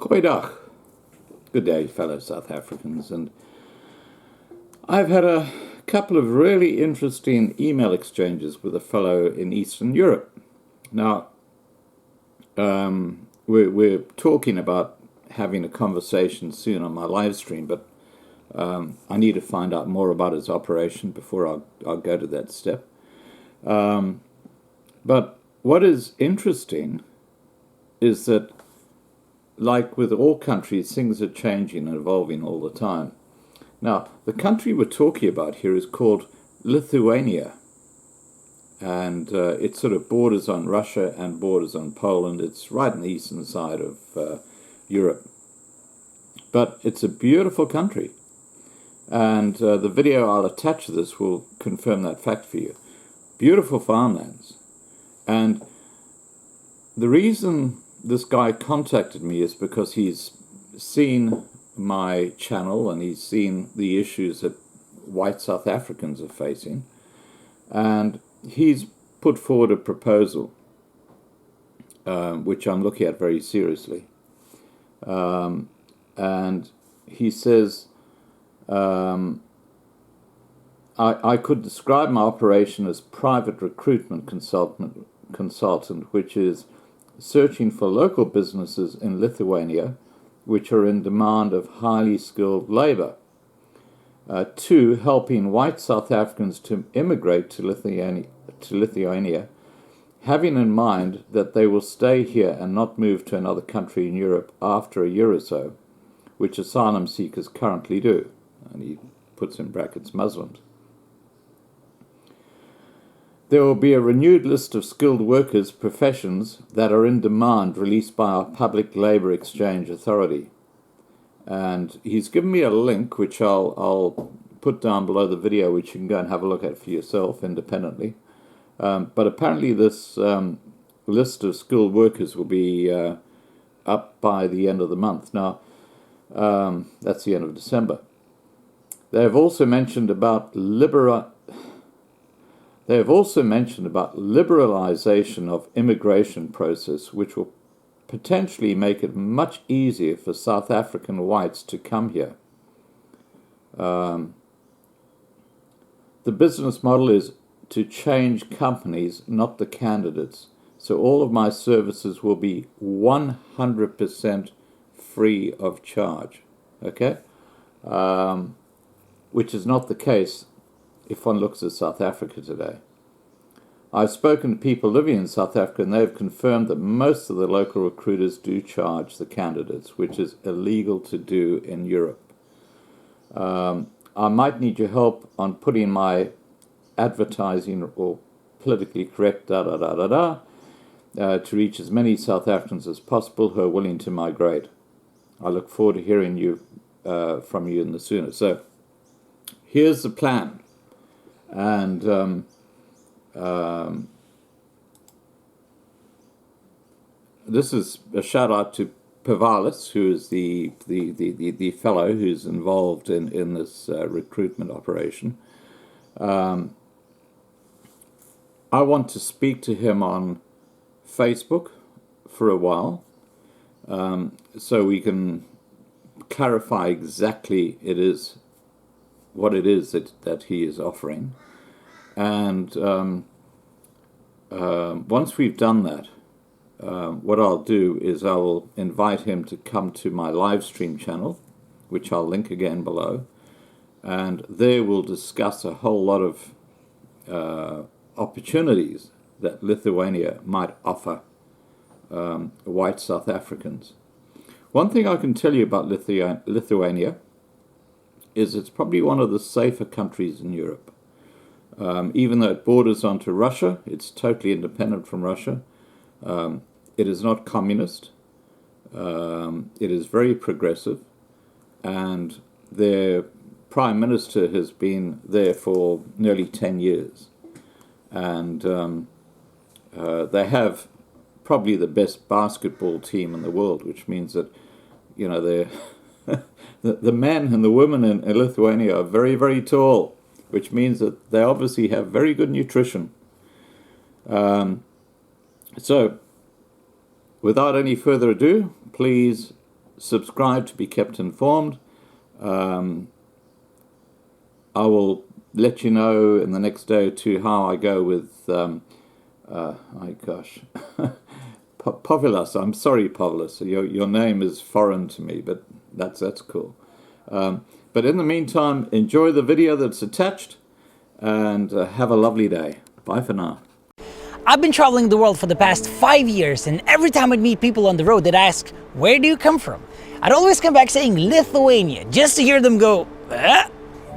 Goeiedag. Good day, fellow South Africans. And I've had a couple of really interesting email exchanges with a fellow in Eastern Europe. Now, we're talking about having a conversation soon on my live stream, but I need to find out more about his operation before I'll go to that step. But what is interesting is that, like with all countries, things are changing and evolving all the time. Now, the country we're talking about here is called Lithuania, and it sort of borders on Russia and borders on Poland. It's right on the eastern side of Europe. But it's a beautiful country, and the video I'll attach to this will confirm that fact for you. Beautiful farmlands. And the reason this guy contacted me is because he's seen my channel and he's seen the issues that white South Africans are facing, and he's put forward a proposal which I'm looking at very seriously, and he says I could describe my operation as private recruitment consultant, which is searching for local businesses in Lithuania which are in demand of highly skilled labor. 2, helping white South Africans to immigrate to Lithuania, having in mind that they will stay here and not move to another country in Europe after a year or so, which asylum seekers currently do. And he puts in brackets Muslims. There will be a renewed list of skilled workers' professions that are in demand released by our Public Labour Exchange Authority. And he's given me a link, which I'll put down below the video, which you can go and have a look at for yourself independently. But apparently this list of skilled workers will be up by the end of the month. Now, that's the end of December. They have also mentioned about liberalization of immigration process, which will potentially make it much easier for South African whites to come here. The business model is to change companies, not the candidates. So all of my services will be 100% free of charge. Okay? Which is not the case if one looks at South Africa today. I've spoken to people living in South Africa, and they've confirmed that most of the local recruiters do charge the candidates, which is illegal to do in Europe. I might need your help on putting my advertising or politically correct to reach as many South Africans as possible who are willing to migrate. I look forward to hearing from you in the sooner. So here's the plan. And this is a shout out to Pavalis, who is the fellow who's involved in this recruitment operation. I want to speak to him on Facebook for a while, so we can clarify exactly what it is that he is offering. And once we've done that, what I'll do is I'll invite him to come to my live stream channel, which I'll link again below, and there we'll discuss a whole lot of opportunities that Lithuania might offer white South Africans. One thing I can tell you about Lithuania is it's probably one of the safer countries in Europe. Even though it borders onto Russia, it's totally independent from Russia. It is not communist. It is very progressive, and their prime minister has been there for nearly 10 years. And they have probably the best basketball team in the world, which means that, you know, the men and the women in Lithuania are very, very tall, which means that they obviously have very good nutrition. So, without any further ado, please subscribe to be kept informed. I will let you know in the next day or two how I go with, Pavlos. I'm sorry, Pavlos. Your name is foreign to me, but that's cool. But in the meantime, enjoy the video that's attached, and have a lovely day. Bye for now. I've been traveling the world for the past 5 years, and every time I'd meet people on the road, they'd ask, "Where do you come from?" I'd always come back saying Lithuania, just to hear them go, "Huh?"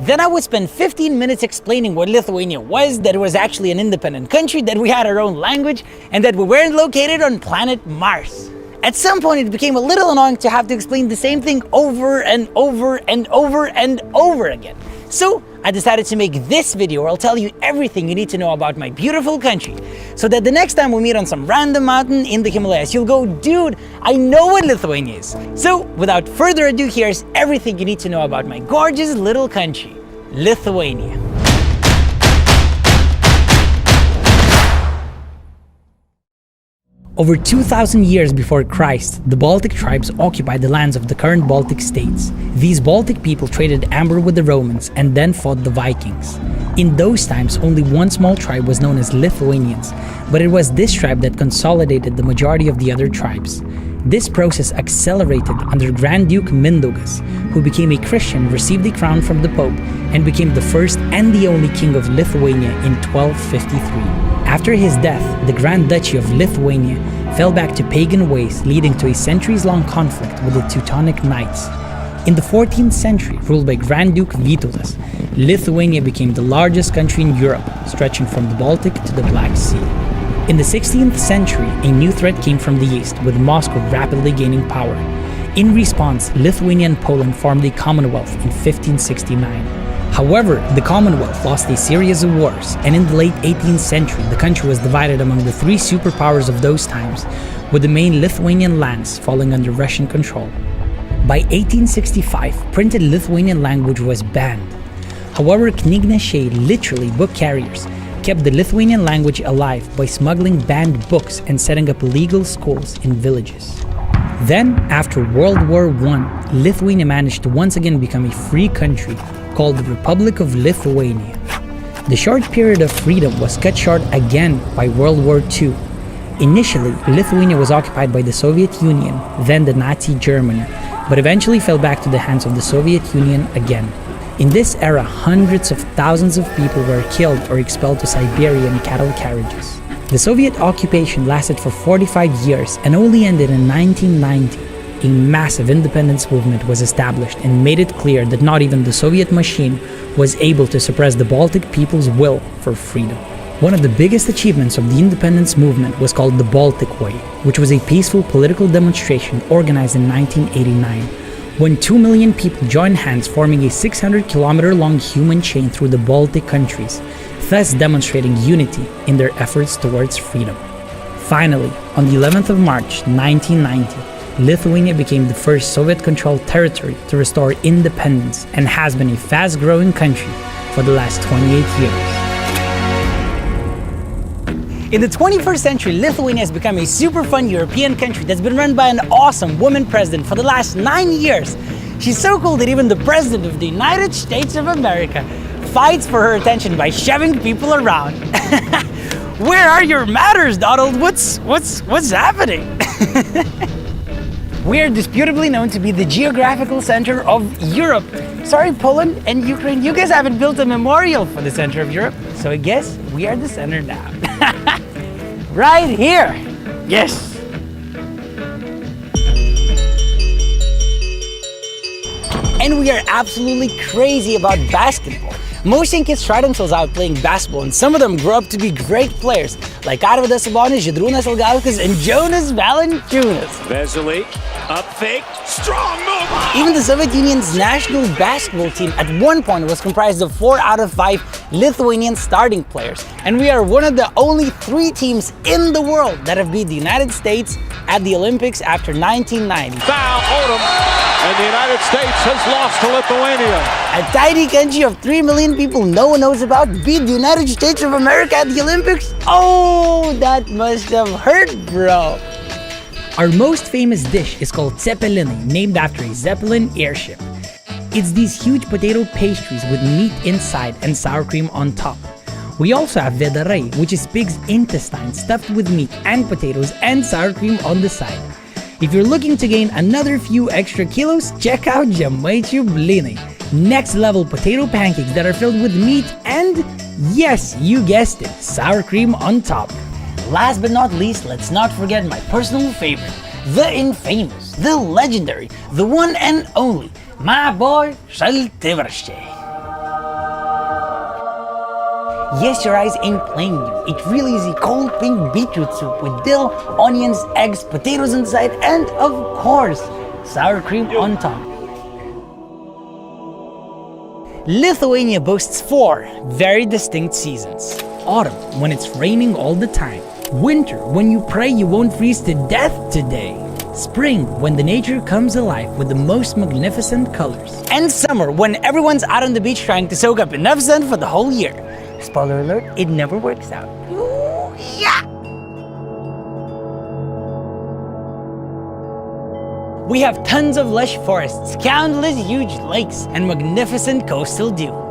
Then I would spend 15 minutes explaining what Lithuania was, that it was actually an independent country, that we had our own language, and that we weren't located on planet Mars. At some point it became a little annoying to have to explain the same thing over and over and over and over again. So I decided to make this video where I'll tell you everything you need to know about my beautiful country, so that the next time we meet on some random mountain in the Himalayas, you'll go, "Dude, I know what Lithuania is." So without further ado, here's everything you need to know about my gorgeous little country, Lithuania. Over 2,000 years before Christ, the Baltic tribes occupied the lands of the current Baltic states. These Baltic people traded amber with the Romans and then fought the Vikings. In those times, only one small tribe was known as Lithuanians, but it was this tribe that consolidated the majority of the other tribes. This process accelerated under Grand Duke Mindaugas, who became a Christian, received a crown from the Pope, and became the first and the only king of Lithuania in 1253. After his death, the Grand Duchy of Lithuania fell back to pagan ways, leading to a centuries-long conflict with the Teutonic Knights. In the 14th century, ruled by Grand Duke Vytautas, Lithuania became the largest country in Europe, stretching from the Baltic to the Black Sea. In the 16th century, a new threat came from the east, with Moscow rapidly gaining power. In response, Lithuania and Poland formed a Commonwealth in 1569. However, the Commonwealth lost a series of wars, and in the late 18th century, the country was divided among the three superpowers of those times, with the main Lithuanian lands falling under Russian control. By 1865, printed Lithuanian language was banned. However, knygnešiai, literally book carriers, kept the Lithuanian language alive by smuggling banned books and setting up illegal schools in villages. Then, after World War I, Lithuania managed to once again become a free country called the Republic of Lithuania. The short period of freedom was cut short again by World War II. Initially, Lithuania was occupied by the Soviet Union, then the Nazi Germany, but eventually fell back to the hands of the Soviet Union again. In this era, hundreds of thousands of people were killed or expelled to Siberia in cattle carriages. The Soviet occupation lasted for 45 years and only ended in 1990. A massive independence movement was established and made it clear that not even the Soviet machine was able to suppress the Baltic people's will for freedom. One of the biggest achievements of the independence movement was called the Baltic Way, which was a peaceful political demonstration organized in 1989, when 2 million people joined hands, forming a 600-kilometer-long human chain through the Baltic countries, thus demonstrating unity in their efforts towards freedom. Finally, on the 11th of March 1990, Lithuania became the first Soviet-controlled territory to restore independence and has been a fast-growing country for the last 28 years. In the 21st century, Lithuania has become a super fun European country that's been run by an awesome woman president for the last 9 years. She's so cool that even the president of the United States of America fights for her attention by shoving people around. Where are your manners, Donald? What's happening? We are disputably known to be the geographical center of Europe. Sorry, Poland and Ukraine, you guys haven't built a memorial for the center of Europe, so I guess we are the center now. Right here. Yes. And we are absolutely crazy about basketball. Most young kids try themselves out playing basketball, and some of them grow up to be great players, like Arvydas Sabonis, Žydrūnas Ilgauskas, and Jonas Valanciunas. Vesely, up fake, strong move! Even the Soviet Union's national basketball team at one point was comprised of 4 out of 5 Lithuanian starting players, and we are one of the only 3 teams in the world that have beat the United States at the Olympics after 1990. Foul, Odom, and the United States has lost to Lithuania. A tiny country of 3 million people no one knows about beat the United States of America at the Olympics? Oh, that must have hurt, bro. Our most famous dish is called cepeliny, named after a Zeppelin airship. It's these huge potato pastries with meat inside and sour cream on top. We also have vedarai, which is pig's intestine stuffed with meat and potatoes and sour cream on the side. If you're looking to gain another few extra kilos, check out Jamaichu blini. Next level potato pancakes that are filled with meat and, yes, you guessed it, sour cream on top. Last but not least, let's not forget my personal favorite, the infamous, the legendary, the one and only, my boy, Saltivarste. Yes, your eyes ain't playing you. It really is a cold pink beetroot soup with dill, onions, eggs, potatoes inside, and of course, sour cream on top. Lithuania boasts 4 very distinct seasons. Autumn, when it's raining all the time. Winter, when you pray you won't freeze to death today. Spring, when the nature comes alive with the most magnificent colors. And summer, when everyone's out on the beach trying to soak up enough sun for the whole year. Spoiler alert, it never works out. Ooh, yeah! We have tons of lush forests, countless huge lakes, and magnificent coastal dunes.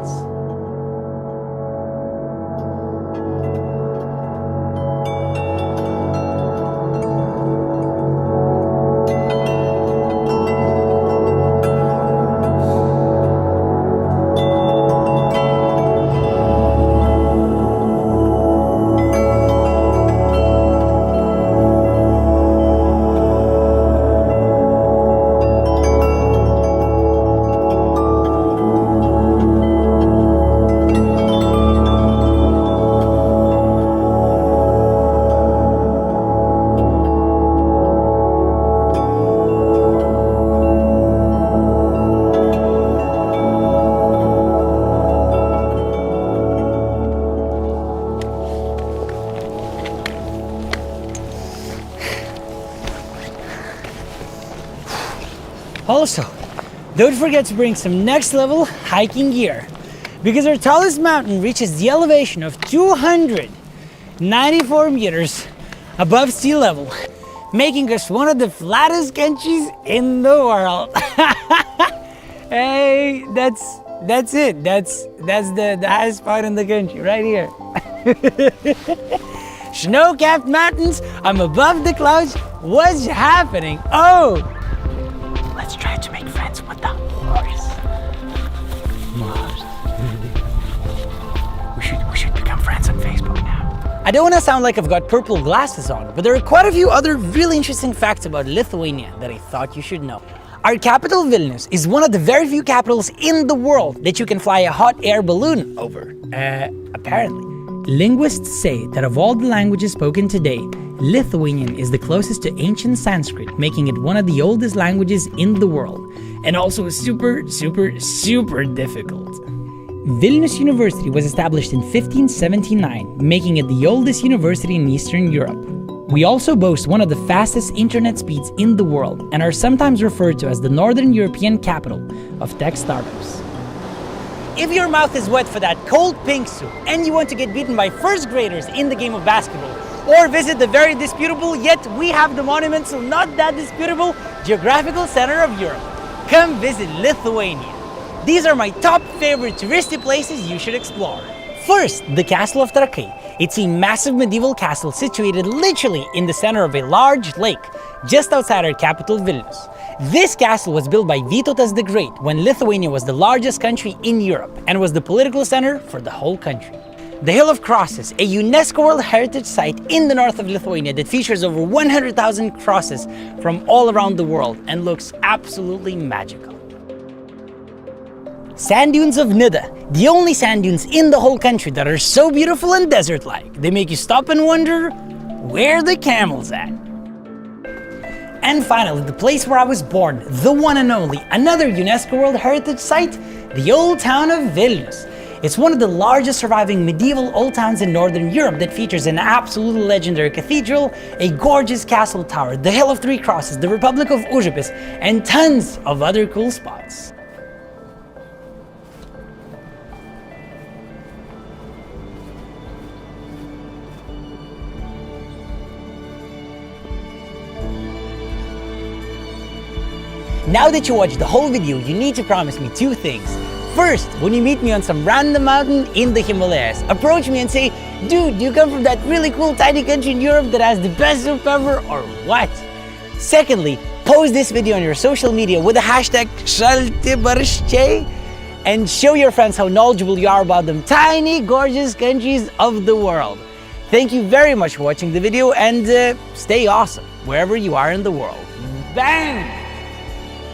Also, don't forget to bring some next level hiking gear, because our tallest mountain reaches the elevation of 294 meters above sea level, making us one of the flattest countries in the world. Hey, that's it. That's the highest part in the country, right here. Snow-capped mountains, I'm above the clouds. What's happening? Oh! Let's try to make friends with the horse. We should become friends on Facebook now. I don't want to sound like I've got purple glasses on, but there are quite a few other really interesting facts about Lithuania that I thought you should know. Our capital, Vilnius, is one of the very few capitals in the world that you can fly a hot air balloon over. Apparently. Linguists say that of all the languages spoken today, Lithuanian is the closest to ancient Sanskrit, making it one of the oldest languages in the world, and also super difficult. Vilnius University was established in 1579, making it the oldest university in Eastern Europe. We also boast one of the fastest internet speeds in the world, and are sometimes referred to as the Northern European capital of tech startups. If your mouth is wet for that cold pink soup, and you want to get beaten by first graders in the game of basketball, or visit the very disputable, yet we have the monument so not that disputable, geographical center of Europe, come visit Lithuania. These are my top favorite touristy places you should explore. First, the Castle of Trakai. It's a massive medieval castle situated literally in the center of a large lake, just outside our capital Vilnius. This castle was built by Vytautas the Great when Lithuania was the largest country in Europe and was the political center for the whole country. The Hill of Crosses, a UNESCO World Heritage Site in the north of Lithuania that features over 100,000 crosses from all around the world and looks absolutely magical. Sand dunes of Nida, the only sand dunes in the whole country that are so beautiful and desert-like, they make you stop and wonder, where the camels at? And finally, the place where I was born, the one and only, another UNESCO World Heritage Site, the old town of Vilnius. It's one of the largest surviving medieval old towns in Northern Europe that features an absolutely legendary cathedral, a gorgeous castle tower, the Hill of Three Crosses, the Republic of Užupis, and tons of other cool spots. Now that you watched the whole video, you need to promise me two things. First, when you meet me on some random mountain in the Himalayas, approach me and say, dude, do you come from that really cool tiny country in Europe that has the best soup ever, or what? Secondly, post this video on your social media with the hashtag #Shaltibarshche and show your friends how knowledgeable you are about them tiny, gorgeous countries of the world. Thank you very much for watching the video, and stay awesome wherever you are in the world. Bang!